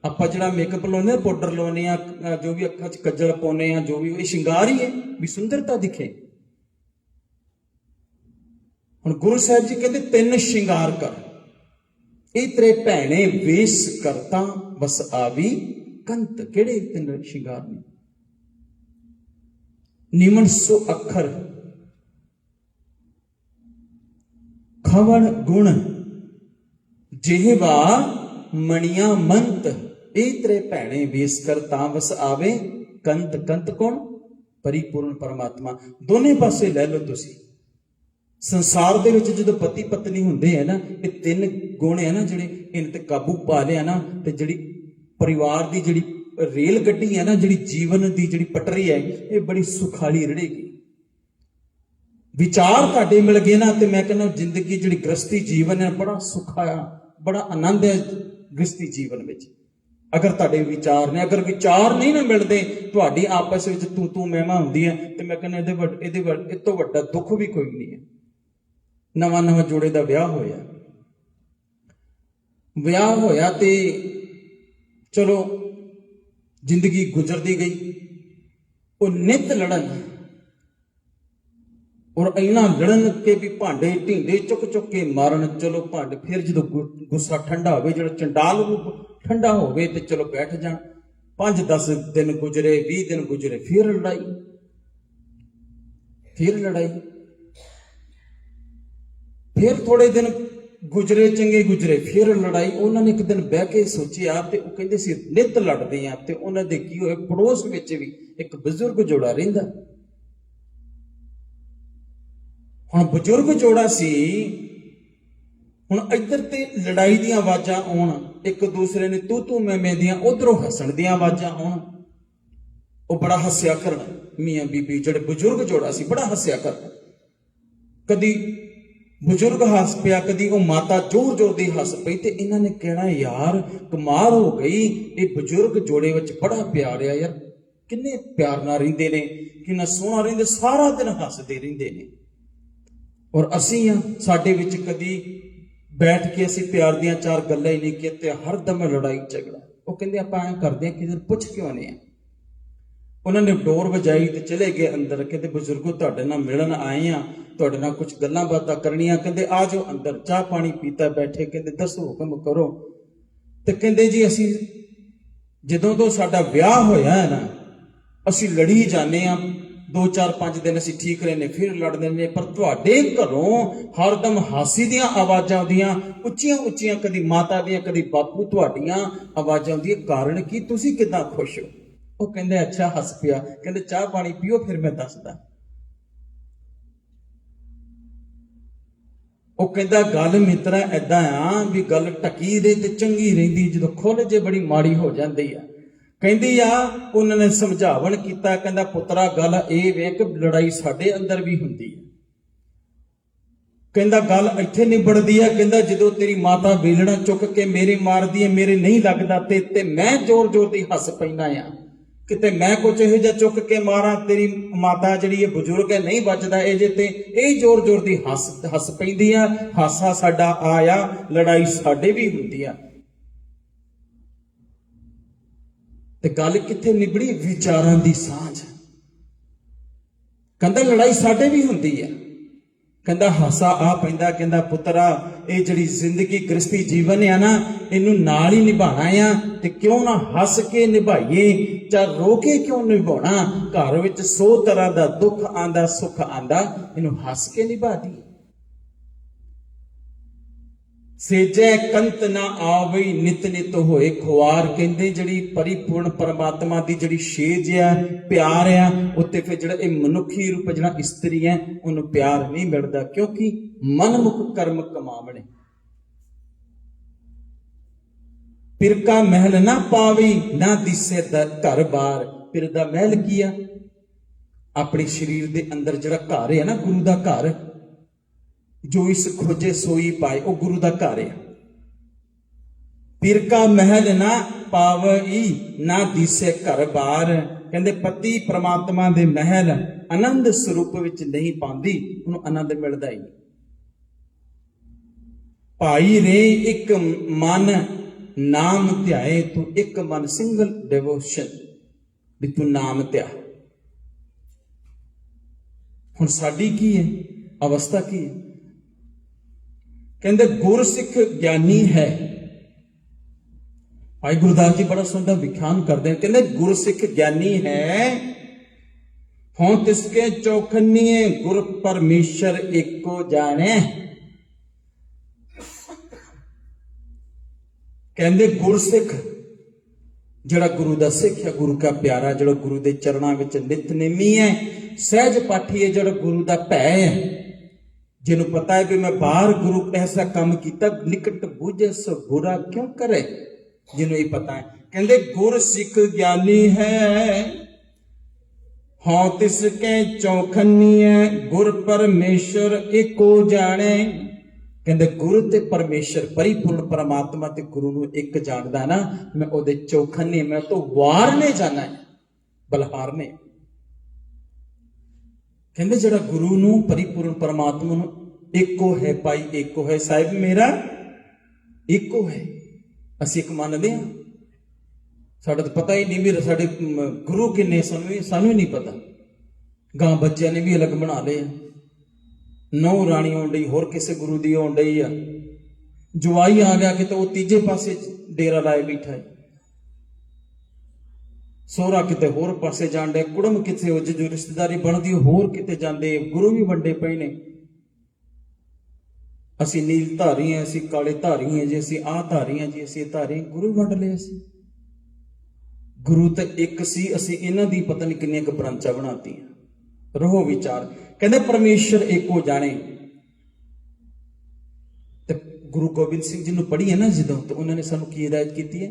ਆਪਾਂ ਜਿਹੜਾ ਮੇਕਅਪ ਲਾਉਂਦੇ ਆ, ਪਾਊਡਰ ਲਾਉਂਦੇ ਆ, ਜੋ ਵੀ ਅੱਖਾਂ 'ਚ ਕੱਜਲ ਪਾਉਂਦੇ ਆ, ਜੋ ਵੀ, ਇਹ ਸ਼ਿੰਗਾਰ ਹੀ ਹੈ, ਵੀ ਸੁੰਦਰਤਾ ਦਿਖੇ। ਹੁਣ ਗੁਰੂ ਸਾਹਿਬ ਜੀ ਕਹਿੰਦੇ 3 ਸ਼ਿੰਗਾਰ ਕਰ, ਇਹ ਤੇਰੇ ਭੈਣੇ ਵੇਸ ਕਰਤਾ ਬਸ ਆਵੀ ਕੰਤ। ਕਿਹੜੇ 3 ਸ਼ਿੰਗਾਰ ਨੇ? ਨਿਮਨ ਸੋ ਅੱਖਰ, ਖਵਣ ਗੁਣ, ਜਿਹਵਾ ਮਣੀਆਂ ਮੰਤ। ਇਹ ਤੇਰੇ ਭੈਣੇ ਵੇਸ ਕਰਤਾ ਬਸ ਆਵੇ ਕੰਤ। ਕੰਤ ਕੌਣ? ਪਰਿਪੂਰਨ ਪਰਮਾਤਮਾ। ਦੋਨੇ ਪਾਸੇ ਲੈ ਲਓ ਤੁਸੀਂ। ਸੰਸਾਰ ਦੇ ਵਿੱਚ ਜਦੋਂ ਪਤੀ ਪਤਨੀ ਹੁੰਦੇ ਆ ਨਾ, ਇਹ 3 ਗੁਣ ਹੈ ਨਾ ਜਿਹੜੇ ਇਹਨਾਂ ਤੇ ਕਾਬੂ ਪਾ ਲਿਆ ਨਾ, ਤੇ ਜਿਹੜੀ ਪਰਿਵਾਰ ਦੀ ਜਿਹੜੀ ਰੇਲ ਗੱਡੀ ਹੈ ਨਾ, ਜਿਹੜੀ ਜੀਵਨ ਦੀ ਜਿਹੜੀ ਪਟਰੀ ਹੈ, ਇਹ ਬੜੀ ਸੁਖਾਲੀ ਰੜੇਗੀ। ਵਿਚਾਰ ਤੁਹਾਡੇ ਮਿਲ ਗਏ ਨਾ, ਤੇ ਮੈਂ ਕਹਿੰਦਾ ਜ਼ਿੰਦਗੀ ਜਿਹੜੀ ਗ੍ਰਸਤੀ ਜੀਵਨ ਹੈ ਬੜਾ ਸੁੱਖਾ ਆ, ਬੜਾ ਆਨੰਦ ਹੈ ਗ੍ਰਸਤੀ ਜੀਵਨ ਵਿੱਚ। ਅਗਰ ਤੁਹਾਡੇ ਵਿਚਾਰ ਨੇ, ਅਗਰ ਵਿਚਾਰ ਨਹੀਂ ਨਾ ਮਿਲਦੇ, ਤੁਹਾਡੀ ਆਪਸ ਵਿੱਚ ਤੂੰ ਮੈਂ ਹੁੰਦੀ ਹੈ, ਤੇ ਮੈਂ ਕਹਿੰਦਾ ਇਹ ਤੋਂ ਵੱਡਾ ਦੁੱਖ ਵੀ ਕੋਈ ਨਹੀਂ ਹੈ। ਨਵਾਂ ਜੋੜੇ ਦਾ ਵਿਆਹ ਹੋਇਆ ਤੇ ਚਲੋ ਜ਼ਿੰਦਗੀ ਗੁਜ਼ਰਦੀ ਗਈ। ਉਹ ਨਿੱਤ ਲੜਨ, ਔਰ ਇੰਨਾ ਲੜਨ ਕੇ ਵੀ ਭਾਂਡੇ ਢੀਂਡੇ ਚੁੱਕ ਕੇ ਮਾਰਨ। ਚਲੋ ਭਾਂਡੇ, ਫਿਰ ਜਦੋਂ ਗੁੱਸਾ ਠੰਡਾ ਹੋਵੇ, ਜਿਹੜਾ ਚੰਡਾਲ ਰੂਪ ਠੰਡਾ ਹੋਵੇ, ਤੇ ਚਲੋ ਬੈਠ ਜਾਣ। 5-10 ਦਿਨ ਗੁਜ਼ਰੇ, 20 ਦਿਨ ਗੁਜ਼ਰੇ, ਫਿਰ ਲੜਾਈ। ਫਿਰ ਥੋੜੇ ਦਿਨ ਗੁਜ਼ਰੇ, ਚੰਗੇ ਗੁਜ਼ਰੇ, ਫਿਰ ਲੜਾਈ। ਉਹਨਾਂ ਨੇ ਇੱਕ ਦਿਨ ਬਹਿ ਕੇ ਸੋਚਿਆ, ਤੇ ਉਹ ਕਹਿੰਦੇ ਸੀ ਨਿੱਤ ਲੜਦੇ ਆ। ਤੇ ਉਹਨਾਂ ਦੇ ਕੀ ਹੋਇਆ, ਪੜੋਸ ਵਿੱਚ ਵੀ ਇੱਕ ਬਜ਼ੁਰਗ ਜੋੜਾ ਰਹਿੰਦਾ। ਹੁਣ ਬਜ਼ੁਰਗ ਜੋੜਾ ਸੀ, ਹੁਣ ਇੱਧਰ ਤੇ ਲੜਾਈ ਦੀਆਂ ਆਵਾਜ਼ਾਂ ਆਉਣ, ਇੱਕ ਦੂਸਰੇ ਨੇ ਤੂੰ ਮੈਂ ਦੀਆਂ, ਉਧਰੋਂ ਹੱਸਣ ਦੀਆਂ ਆਵਾਜ਼ਾਂ ਆਉਣ। ਉਹ ਬੜਾ ਹੱਸਿਆ ਕਰਨ, ਮੀਆਂ ਬੀਬੀ ਜਿਹੜੇ ਬਜ਼ੁਰਗ ਜੋੜਾ ਸੀ, ਬੜਾ ਹੱਸਿਆ ਕਰਨ। ਕਦੀ ਬਜ਼ੁਰਗ ਹੱਸ ਪਿਆ, ਕਦੀ ਉਹ ਮਾਤਾ ਜ਼ੋਰ ਦੀ ਹੱਸ ਪਈ। ਤੇ ਇਹਨਾਂ ਨੇ ਕਹਿਣਾ, ਯਾਰ ਕਮਾਲ ਹੋ ਗਈ, ਇਹ ਬਜ਼ੁਰਗ ਜੋੜੇ ਵਿੱਚ ਬੜਾ ਪਿਆਰ ਆ ਯਾਰ, ਕਿੰਨੇ ਪਿਆਰ ਨਾਲ ਰਹਿੰਦੇ ਨੇ, ਕਿੰਨਾ ਸੋਹਣਾ ਰਹਿੰਦੇ, ਸਾਰਾ ਦਿਨ ਹੱਸਦੇ ਰਹਿੰਦੇ ਨੇ। ਔਰ ਅਸੀਂ ਆ, ਸਾਡੇ ਵਿੱਚ ਕਦੀ ਬੈਠ ਕੇ ਅਸੀਂ ਪਿਆਰ ਦੀਆਂ 4 ਗੱਲਾਂ ਹੀ ਨਹੀਂ ਕੀਤੀਆਂ, ਹਰਦਮ ਲੜਾਈ ਝਗੜਾ। ਉਹ ਕਹਿੰਦੇ ਆਪਾਂ ਐਂ ਕਰਦੇ ਆ, ਕਿਸੇ ਪੁੱਛ ਕਿਉਂ ਆਉਂਦੇ ਆ। ਉਹਨਾਂ ਨੇ ਡੋਰ ਵਜਾਈ ਤੇ ਚਲੇ ਗਏ ਅੰਦਰ। ਕਹਿੰਦੇ ਬਜ਼ੁਰਗੋ ਤੁਹਾਡੇ ਨਾਲ ਮਿਲਣ ਆਏ ਆ, ਤੁਹਾਡੇ ਨਾਲ ਕੁਝ ਗੱਲਾਂ ਬਾਤਾਂ ਕਰਨੀਆਂ। ਕਹਿੰਦੇ ਆ ਜਾਓ ਅੰਦਰ, ਚਾਹ ਪਾਣੀ ਪੀਤਾ ਬੈਠੇ। ਕਹਿੰਦੇ ਦੱਸੋ, ਹੁਕਮ ਕਰੋ। ਤੇ ਕਹਿੰਦੇ ਜੀ ਅਸੀਂ ਜਦੋਂ ਤੋਂ ਸਾਡਾ ਵਿਆਹ ਹੋਇਆ ਹੈ ਨਾ, ਅਸੀਂ ਲੜੀ ਜਾਂਦੇ ਆ। 2-4-5 ਦਿਨ ਅਸੀਂ ਠੀਕ ਰਹਿੰਦੇ, ਫਿਰ ਲੜਦੇ ਨੇ। ਪਰ ਤੁਹਾਡੇ ਘਰੋਂ ਹਰਦਮ ਹਾਸੀ ਦੀਆਂ ਆਵਾਜ਼ਾਂ ਆਉਂਦੀਆਂ, ਉੱਚੀਆਂ, ਕਦੀ ਮਾਤਾ ਦੀਆਂ, ਕਦੀ ਬਾਪੂ ਤੁਹਾਡੀਆਂ ਆਵਾਜ਼ਾਂ ਆਉਂਦੀਆਂ। ਕਾਰਨ ਕੀ? ਤੁਸੀਂ ਕਿੱਦਾਂ ਖੁਸ਼ ਹੋ? ਉਹ ਕਹਿੰਦੇ ਅੱਛਾ, ਹੱਸ ਪਿਆ। ਕਹਿੰਦੇ ਚਾਹ ਪਾਣੀ ਪੀਓ, ਫਿਰ ਮੈਂ ਦੱਸਦਾ। ਉਹ ਕਹਿੰਦਾ ਗੱਲ ਮਿੱਤਰਾ ਏਦਾਂ ਆ ਵੀ ਗੱਲ ਟਕੀ ਦੇ ਤੇ ਚੰਗੀ ਰਹਿੰਦੀ, ਜਦੋਂ ਖੁੱਲ ਜੇ ਬੜੀ ਮਾੜੀ ਹੋ ਜਾਂਦੀ ਆ। ਕਹਿੰਦੀ ਆ ਉਹਨਾਂ ਨੇ ਸਮਝਾਵਣ ਕੀਤਾ, ਕਹਿੰਦਾ ਪੁੱਤਰਾ ਗੱਲ ਇਹ ਵੇਖ, ਲੜਾਈ ਸਾਡੇ ਅੰਦਰ ਵੀ ਹੁੰਦੀ ਹੈ। ਕਹਿੰਦਾ ਗੱਲ ਇੱਥੇ ਨਿਬੜਦੀ ਆ। ਕਹਿੰਦਾ ਜਦੋਂ ਤੇਰੀ ਮਾਤਾ ਵੇਲਣਾ ਚੁੱਕ ਕੇ ਮੇਰੇ ਮਾਰਦੀ ਹੈ, ਮੇਰੇ ਨਹੀਂ ਲੱਗਦਾ, ਤੇ ਮੈਂ ਜ਼ੋਰ ਦੀ ਹੱਸ ਪੈਂਦਾ ਆ। ਕਿਤੇ ਮੈਂ ਕੁਝ ਇਹੋ ਜਿਹਾ ਚੁੱਕ ਕੇ ਮਾਰਾਂ, ਤੇਰੀ ਮਾਤਾ ਜਿਹੜੀ ਇਹ ਬਜ਼ੁਰਗ ਹੈ ਨਹੀਂ ਵੱਜਦਾ ਇਹ ਜੇ, ਤੇ ਇਹ ਜ਼ੋਰ ਦੀ ਹੱਸ ਪੈਂਦੀ ਆ। ਹਾਸਾ ਸਾਡਾ ਆਇਆ, ਲੜਾਈ ਸਾਡੇ ਵੀ ਹੁੰਦੀ ਆ। ਤੇ ਗੱਲ ਕਿੱਥੇ ਨਿਬੜੀ? ਵਿਚਾਰਾਂ ਦੀ ਸਾਂਝ। ਕਹਿੰਦਾ ਲੜਾਈ ਸਾਡੇ ਵੀ ਹੁੰਦੀ ਆ। ਕਹਿੰਦਾ ਹਾਸਾ ਆ ਪੈਂਦਾ। ਕਹਿੰਦਾ ਪੁੱਤਰਾ ਇਹ ਜਿਹੜੀ ਜ਼ਿੰਦਗੀ ਗ੍ਰਸਤੀ ਜੀਵਨ ਆ ਨਾ, ਇਹਨੂੰ ਨਾਲ ਹੀ ਨਿਭਾਣਾ ਆ, ਤੇ ਕਿਉਂ ਨਾ ਹੱਸ ਕੇ ਨਿਭਾਈਏ, ਚਾਹ ਰੋ ਕੇ ਕਿਉਂ ਨਿਭਾਉਣਾ। ਘਰ ਵਿੱਚ 100 ਤਰ੍ਹਾਂ ਦਾ ਦੁੱਖ ਆਂਦਾ, ਸੁੱਖ ਆਂਦਾ, ਇਹਨੂੰ ਹੱਸ ਕੇ ਨਿਭਾ ਦੀ। ਸੇਜੈ ਕੰਤ ਨਾ ਆਵਈ, ਨਿਤ ਹੋਏ ਖੁਆਰ। ਕਹਿੰਦੇ ਜਿਹੜੀ ਪਰਿਪੂਰਨ ਪਰਮਾਤਮਾ ਦੀ ਜਿਹੜੀ ਛੇਜ ਆ, ਪਿਆਰ ਆ, ਉੱਤੇ ਫਿਰ ਜਿਹੜਾ ਇਹ ਮਨੁੱਖੀ ਰੂਪ ਜਿਹੜਾ ਇਸਤਰੀ ਹੈ, ਉਹਨੂੰ ਪਿਆਰ ਨਹੀਂ ਮਿਲਦਾ, ਕਿਉਂਕਿ ਮਨਮੁਖ ਕਰਮ ਕਮਾਵਣੇ। ਪਿਰਕਾ ਮਹਿਲ ਨਾ ਪਾਵੀ, ਨਾ ਦਿਸੇ ਘਰ ਬਾਰ। ਪਿਰ ਦਾ ਮਹਿਲ ਕੀ ਆ? ਆਪਣੇ ਸਰੀਰ ਦੇ ਅੰਦਰ ਜਿਹੜਾ ਘਰ ਹੈ ਨਾ, ਗੁਰੂ ਦਾ ਘਰ, ਜੋ ਇਸ ਖੋਜੇ ਸੋਈ ਪਾਏ, ਉਹ ਗੁਰੂ ਦਾ ਘਰ ਹੈ। ਪਿਰ ਕਾ ਮਹਿਲ ਨਾ ਪਾਵਈ, ਨਾ ਦਿਸੇ ਘਰ ਬਾਰ। ਕਹਿੰਦੇ ਪਤੀ ਪ੍ਰਮਾਤਮਾ ਦੇ ਮਹਿਲ ਆਨੰਦ ਸਰੂਪ ਵਿੱਚ ਨਹੀਂ ਪਾਉਂਦੀ, ਉਹਨੂੰ ਆਨੰਦ ਮਿਲਦਾ ਹੀ। ਭਾਈ ਰੇ ਇੱਕ ਮਨ ਨਾਮ ਧਿਆਏ, ਤੂੰ ਇੱਕ ਮਨ, ਸਿੰਗਲ ਡਿਵੋਸ਼ਨ, ਵੀ ਤੂੰ ਨਾਮ ਧਿਆ। ਹੁਣ ਸਾਡੀ ਕੀ ਹੈ ਅਵਸਥਾ? ਕੀ ਹੈ? कहते गुरसिख ज्ञानी है। भाई गुरदास जी बड़ा सुंदर विख्यान करते हैं, कहते गुरसिख ज्ञानी है, हों तिसके चौखनिए गुर परमेश्वर एको जाने। कहते गुरसिख जड़ा गुरु का सिख है, गुरु का प्यारा, जड़ा गुरु के चरणों में नितनेमी है, सहज पाठी है, जड़ा गुरु का भै है, जिन्हों पता है कि मैं बाहर गुरु ऐसा काम किया, निकट बूझे सो बुरा क्यों करे, जिन्हों ये पता है। कहते गुर सिख ज्ञानी है, हों तिसके चौखनिए गुर परमेश्वर एको जाने। कहते गुरु ते परमेश्वर परिपूर्ण परमात्मा ते गुरु नूं एक जानदा ना, मैं ओदे चौखने, मैं तो वार ने जाना है, बलहार ने। कहते जड़ा गुरु नूं परिपूर्ण परमात्मा नूं एको है, पाई एको है, साहिब मेरा एको है, असीं एक मनदे हां। साडा तो पता ही नहीं भी साडे गुरु किन्ने, सानू नहीं पता। गां बच्चों ने भी अलग बना लिया, नौ राणी आउण डई होर किसे गुरु दी आउण डई आ, जवाई आ गया कि तो वो तीजे पासे डेरा लाए बैठा है, सोहरा किते होर पासे जाण डे, कुड़म किते हो जो रिश्तेदारी बनदी होर किते जांदे, गुरु भी वंडे पए ने। असीं नील धारी हैं, असीं काले धारी हैं जी, असीं आ धारी हैं जी, असीं धारी, गुरु वंड लए असीं। गुरु तो एक सी, असीं इन्हां दी पता नहीं किन्नियां क ब्रांचां बनातीआं। रहो विचार, कहते परमेश्वर एको जाने। तो गुरु गोबिंद सिंह जी ने पढ़ी है ना जदों, तो उन्होंने सानू की हिदायत की है,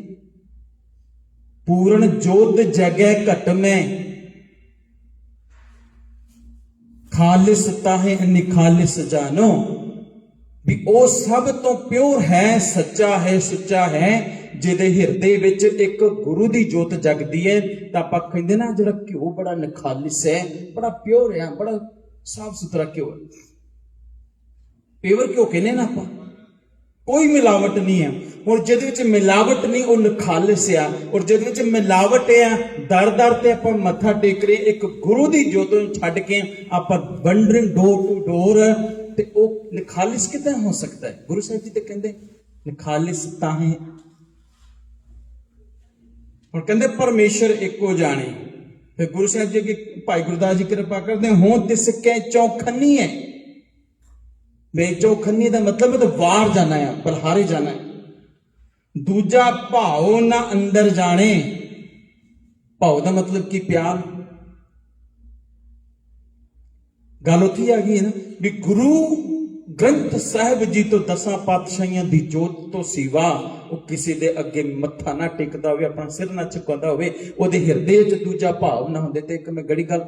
पूर्ण जोत जगह घट में खालिस ताहे निखालिस जानो। भी ओ सब तो प्योर है, सच्चा है, सुच्चा है, जिहदे हिरदे विच एक गुरु दी जोत जगदी है। तां आपां कहंदे ना जिहड़ा घ्यो बड़ा निखालिस है, बड़ा प्योर है, बड़ा साफ सुथरा घ्यो है, प्योर घ्यो कहने ना आपां, कोई मिलावट नहीं है। और जिहदे विच मिलावट नहीं वो निखालिस आ, और जिहदे विच मिलावट है दर दर ते आपां मत्था टेक रहे, एक गुरु दी जोत नूं छड्ड के आपां वंडरिंग डोर टू डोर, ते वो निखालिस किदां हो सकता है। गुरु साहिब जी ते कहंदे निखालिस ताहे, और कहते परमेश्वर एको जाने। फिर गुरु साहिब जी की भाई गुरदास जी कृपा करते हों तिसके चौखनी है। वे चौखनी का मतलब है तो वार जाना है, बलहारे जाना है। दूजा भाव ना अंदर जाने, भाव का मतलब की प्यार। गल उत्थे आ गई है ना भी गुरु ग्रंथ साहिब जी तो 10 पातशाहियां दी जोत तो सिवा वो किसी दे अगे मत्था ना टेकदा होवे, अपना सिर ना झुकांदा होवे, ओदे हिरदे च दूजा भाव ना होंदे। ते एक मैं गड़ी गल,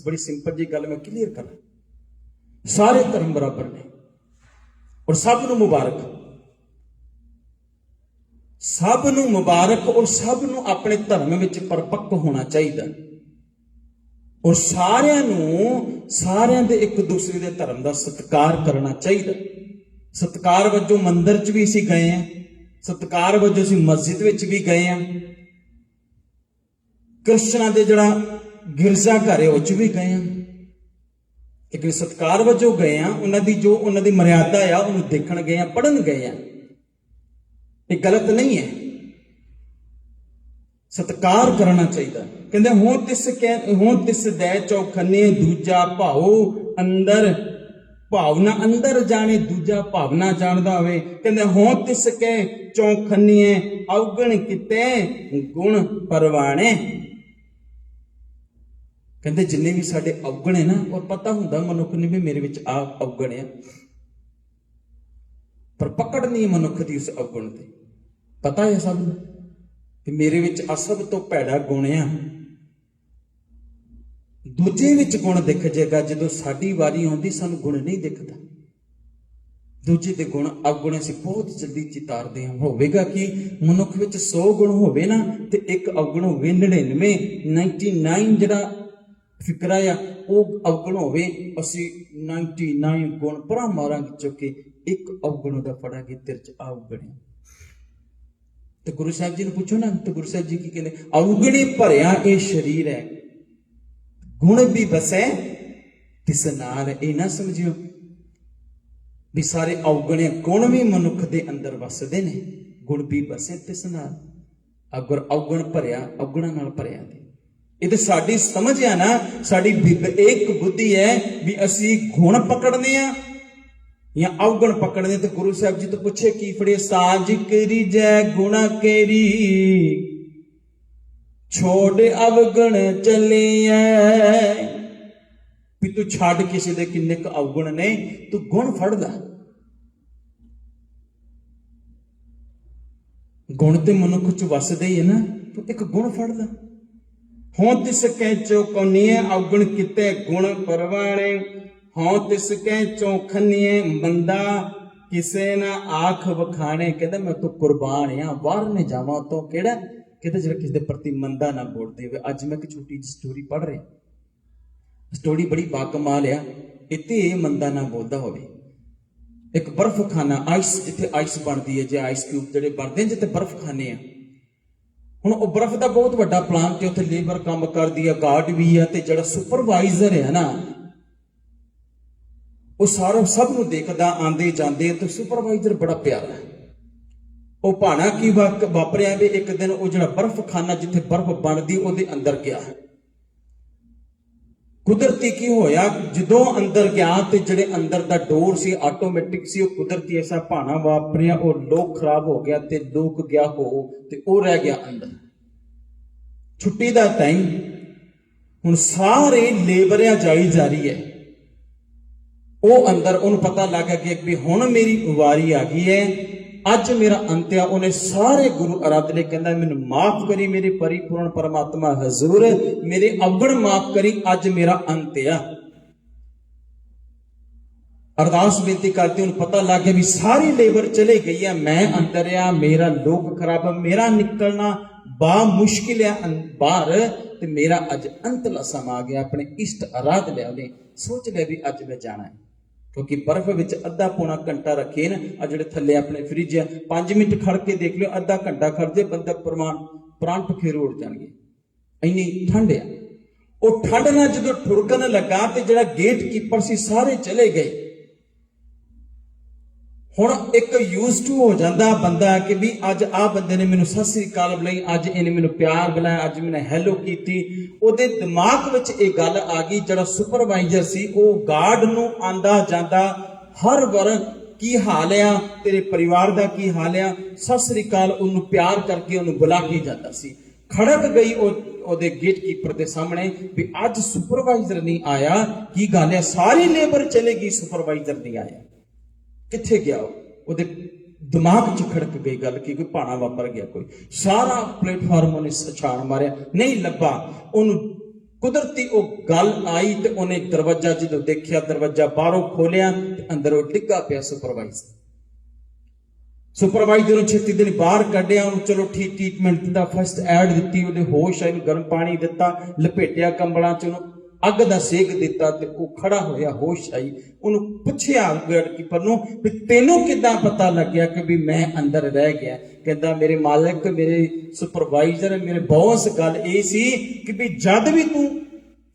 बड़ी सिंपल जी गल मैं क्लीयर करा, सारे धर्म बराबर ने और सब नूं मुबारक, सब नूं मुबारक, और सब नूं अपने धर्म विच परपक्क होना चाहिए, और सारियां दे एक दूसरे दे धर्म का सत्कार करना चाहिए। सत्कार वजों मंदिर च भी असीं गए हैं, सत्कार वजों असीं मस्जिद विच भी गए हैं, कृष्णा दे जड़ा गिरजा घर है उस भी गए हैं, लेकिन सत्कार वजों गए हैं, उन्हां दी जो उन्हां दी मर्यादा आ उन्हें देखण गए हैं, पढ़न गए हैं। ये गलत नहीं है, सत्कार करना चाहिए। कहते हों तिस दै चौखने दूजा भाव अंदर, भावना अंदर जाने, दूजा भावना जानदा होवे। कहते हों तिस के चौखनिए अवगण किते गुण परवाने। कहते जिन्ने भी साडे अवगण है ना, और पता हुंदा मनुख ने भी मेरे विच आ अवगण है, पर पकड़ नहीं मनुख दी उस अवगण ते, पता है सब कि मेरे विच आ सब तो भैड़ा गुण आ। दूजे विच गुण दिख जाएगा, जदों साडी वारी आउंदी सानू गुण नहीं दिखता। दूजे दे गुण अवगुण असीं बहुत जल्दी चितारदे हां। होवेगा कि मनुख विच 100 गुण होवे ना, ते एक अवगुण होवे 99 जिहड़ा फिकरा आ वो अवगुण होवे, असीं 99 गुण परा मारांगे चुके, एक अवगुण दा फड़ांगे, तेरे च आ अवगुण। तो गुरु साहब जी ने पूछो ना, तो गुरु साहब जी की कहते अवगुणी भरिया ये शरीर है, गुण भी बसै तिस नाल। ये ना समझियो भी सारे अवगणे गुण भी मनुख दे अंदर वसदे ने, गुण भी वसे तिस नाल। अगर अवगण भरिया अवगुणा नाल भरिया दे, ये तो साडी समझ है ना, साडी एक बुद्धि है भी असी गुण पकड़ने आ या अवगण पकड़ने। तो गुरु साहब जी तो पूछे की फड़े, साज केरी जय गुणा केरी छोड़ अवगण चलिए। भी तू छड़ किसी दे किन्ने क अवगुण ने, तू गुण फड़ ला। गुण ते मनुख च वसदे ही है ना, तू एक गुण फड़ ला। हों तिस कै चौकनिए अवगुण किते गुण परवाणे, हों तिस कै चौखनिए मंदा किसे ना आख वखाणे। कहता मैं तो कुर्बान हाँ, बाहर ने जावा तो केड़ा, कहते जो किसी के प्रति मंदा ना बोल दे। अज मैं एक छोटी जी स्टोरी पढ़ रही, स्टोरी बड़ी बाकमाल है। इतने मंदा ना बोलता हो, एक बर्फ खाना आइस, जिथे आइस बनती है, जो आइस क्यूब जो बनते हैं जिथे बर्फ खाने हैं। हुण वो बर्फ का बहुत बड़ा प्लांट है, उत्थे लेबर काम करती है, गार्ड भी है, तो जो सुपरवाइजर है ना, वो सारा सब नूं देखदा आंदे जांदे। तो सुपरवाइजर बड़ा प्यारा है। वो भाना की वापरिया भी, एक दिन वो जो बर्फ खाना जिथे बर्फ बनती वो अंदर गया। कुदरती की होया, जदों अंदर गया तो जिहड़े अंदर दा डोर सी आटोमैटिक सी, कुदरती ऐसा भाना वापरिया, और लोक खराब हो गया ते लोक गया हो, ते ओ रह गया अंदर। छुट्टी दा टाइम, हुण सारे लेबरिया जाई जा रही है, वो अंदर उन्हें पता लग गया कि हुण मेरी वारी आ गई है, अज मेरा अंत आ। उन्हें सारे गुरु आराधने कहना, मैनू माफ करी मेरे परिपूर्ण परमात्मा हजूर, मेरे अवगुण माफ करी, अज मेरा अंत आ। अरदास बेनती करते उन्हें पता लग गया भी सारी लेबर चले गई है, मैं अंदर आ, मेरा लोक खराब, मेरा निकलना बा मुश्किल है बाहर, ते मेरा अज अंतला समा आ गया। अपने इष्ट आराध लिया, उन्हें सोच लिया भी अज मैं जाना है, क्योंकि बर्फ विच अद्धा पौना घंटा रखे ना। आ जिहड़े थल्ले अपने फ्रिज है, 5 मिनट खड़ के देख लो, अद्धा घंटा खड़ जाए बंदा प्राण पखेरू उड़ जाएंगे, इन्नी ठंड है। वो ठंड ना जो ठुरकन लगा, तो जिहड़ा गेट कीपर सी सारे चले गए। हुण एक यूज टू हो जाता बंदा कि भी अज आ बंदे ने मैनू सत श्री अकाल बुलाई, अज इन्हें मैनू प्यार बुलाया, अज मैंने हैलो की। ओदे दिमाग विच एक गल आ गई, जिहड़ा सुपरवाइजर सी वो गार्ड नूं आंदा जांदा हर बार की हाल आ, तेरे परिवार दा की हाल आ, सत श्री अकाल उन्नू प्यार करके उन्नू बुला के जाता सी। खड़क गई ओदे गेट कीपर दे सामने भी अज सुपरवाइजर नहीं आया, की गल है? सारी लेबर चले गई, सुपरवाइजर नहीं आया, किथे गया? ਉਹਦੇ दिमाग च खड़क गई गल कि कोई भाना वापर गया, कोई सारा प्लेटफॉर्म उन्हें छाण मारिया, नहीं लभा। उन्होंने कुदरती वो गल आई, तो उन्हें दरवाजा जो देखा, दरवाजा बाहरों खोलिया, अंदर वो डिग्गा पिया सुपरवाइजर। सुपरवाइजर छेती दिन बाहर कढ़िया, चलो ठीक ट्रीटमेंट दिता, फर्स्ट एड दी, वो होश आई, गर्म पानी दिता, लपेटिया कंबलों च, अग का सेक दिता, ते वो खड़ा होया, होश आई। उन्होंने पुछया गार्ड कीपर नूं भी तेनों किदां पता लग गया कि भी मैं अंदर रह गया? कहता मेरे मालिक, मेरे सुपरवाइजर, मेरे बॉस, गल ये सी कि भी जद भी तू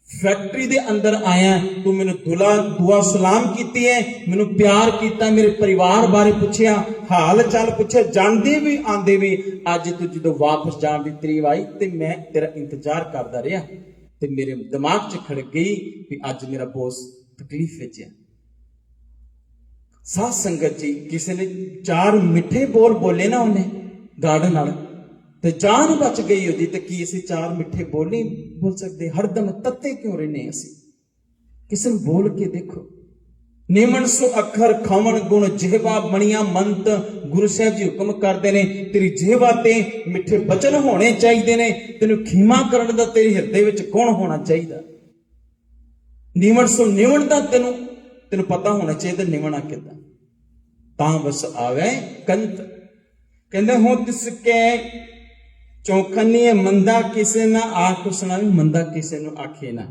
फैक्ट्री दे अंदर आया, तू मैनू दुआ सलाम कीती है, मैनू प्यार किया, मेरे परिवार बारे पूछया, हाल चाल पूछया, जांदे भी आंदे भी। अज तू जो वापस जान दी तरीब आई, तो मैं तेरा इंतजार करता रहा, तो मेरे दिमाग च खड़क गई कि अज मेरा बॉस तकलीफ विच है। साध संगत जी, किसी ने 4 मिठे बोल बोले ना उन्हें गार्ड नाल, तो जान बच गई होती। तो की असीं 4 मिठे बोल नहीं बोल सकते? हरदम तत्ते क्यों रहने असीं? किसी ने बोल के देखो। निमन सो अखर खावन गुण जिहवा बणिया मंत, गुरु साहब जी हुक्म करते हैं, तेरी जिहवा ते मिठे बचन होने चाहिए ने, तेन खीमा करने का तेरे हिरदे विच गुण होना चाहिए। निमन सो निमन का तेन पता होना चाहिए, निमना किदा तां बस आवे कंत। कहते हो तिसके चौखनिए मंदा किसे ना आख सुना, मंदा किसे नु आखे ना।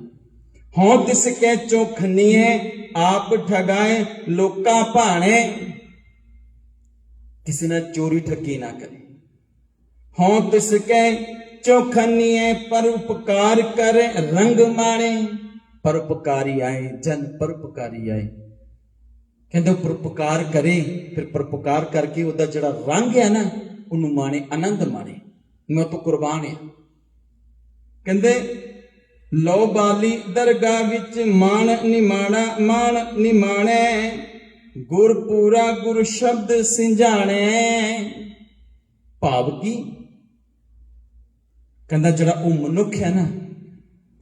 हों तिसके चौखनिए आप ठगाए लोका भाणे, किसी ने चोरी ठगी ना करे। हों तिसके चौखनिए परोपकार करे रंग माणे, परोपकारी आए जन परोपकारी आए। ਕਹਿੰਦੇ ਉਹ ਪਰਉਪਕਾਰ ਕਰੇ, ਫਿਰ ਪਰਉਪਕਾਰ ਕਰਕੇ ਉਹਦਾ ਜਿਹੜਾ ਰੰਗ ਹੈ ਨਾ ਉਹਨੂੰ ਮਾਣੇ, ਆਨੰਦ ਮਾਣੇ। ਮੈਂ ਤੋਂ ਕੁਰਬਾਨ ਆ। ਕਹਿੰਦੇ ਲੋ ਬਾਲੀ ਦਰਗਾਹ ਵਿੱਚ ਮਾਣ ਨਿਮਾਣਾ, ਮਾਣ ਨਿਮਾਣੈ, ਗੁਰ ਪੂਰਾ ਗੁਰ ਸ਼ਬਦ ਸਿੰਜਾਣੈ। ਭਾਵ ਕੀ? ਕਹਿੰਦਾ ਜਿਹੜਾ ਉਹ ਮਨੁੱਖ ਹੈ ਨਾ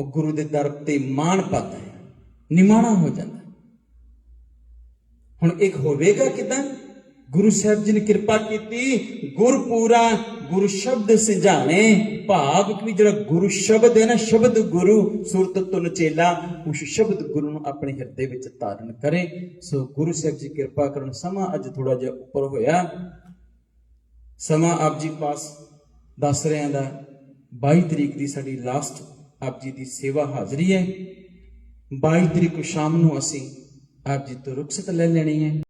ਉਹ ਗੁਰੂ ਦੇ ਦਰ ਤੇ ਮਾਣ ਪਾਤਾ ਹੈ, ਨਿਮਾਣਾ ਹੋ ਜਾਂਦਾ। ਹੁਣ ਇੱਕ ਹੋਵੇਗਾ ਕਿਦਾਂ? ਗੁਰੂ ਸਾਹਿਬ ਜੀ ਨੇ ਕਿਰਪਾ ਕੀਤੀ, ਗੁਰ ਪੂਰਾ ਗੁਰੂ ਸ਼ਬਦ ਸਿੰਜਾਣੇ। ਭਾਵ ਕਿ ਜਿਹੜਾ ਗੁਰੂ ਸ਼ਬਦ ਹੈ ਨਾ, ਸ਼ਬਦ ਗੁਰੂ ਸੁਰਤ ਤੁਨ ਚੇਲਾ, ਉਸ ਸ਼ਬਦ ਗੁਰੂ ਨੂੰ ਆਪਣੇ ਹਿਰਦੇ ਵਿੱਚ ਧਾਰਨ ਕਰੇ। ਸੋ ਗੁਰੂ ਸਾਹਿਬ ਜੀ ਕਿਰਪਾ ਕਰਨ। ਸਮਾਂ ਅੱਜ ਥੋੜਾ ਜਿਹਾ ਉੱਪਰ ਹੋਇਆ, ਸਮਾਂ ਆਪ ਜੀ ਪਾਸ ਦੱਸ ਰਿਆਂ ਦਾ 22 ਤਰੀਕ ਦੀ ਸਾਡੀ ਲਾਸਟ ਆਪ ਜੀ ਦੀ ਸੇਵਾ ਹਾਜ਼ਰੀ ਹੈ। 22 ਤਰੀਕ ਨੂੰ ਸ਼ਾਮ ਨੂੰ ਅਸੀਂ ਆਪ ਜੀ ਤੋਂ ਰੁਖਸਤ ਲੈ ਲੈਣੀ ਹੈ।